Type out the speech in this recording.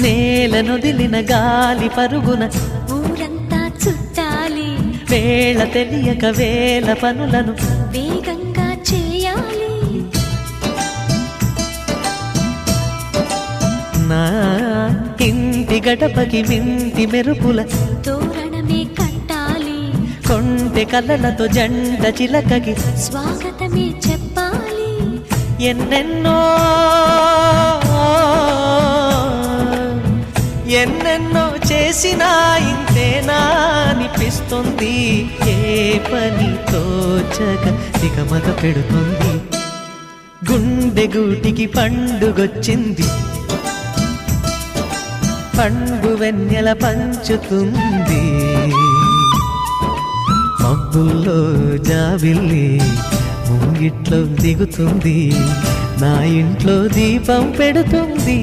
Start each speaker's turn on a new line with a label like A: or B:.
A: నేలనొదిలిన గాలి పరుగున
B: ఊరంతా చుట్టాలి,
A: వేళ తెలియక వేల పనులను
B: వేగంగా చేయాలి.
A: నా ఇంటి గడపకి వింటి మెరుపుల
B: తోరణమే కట్టాలి,
A: కొంటె కలలతో జంట చిలకకి
B: స్వాగతమే చెప్పాలి.
A: ఎన్నెన్నో ఎన్నెన్నో చేసినా ఇంతేనా అనిపిస్తుంది. ఏ పని తోచక దిగమగ పెడుతుంది. గుండె గూటికి పండుగొచ్చింది, పండు వెన్నెల పంచుతుంది. మబ్బుల్లో జాబిల్లి ముంగిట్లో దిగుతుంది, నా ఇంట్లో దీపం పెడుతుంది.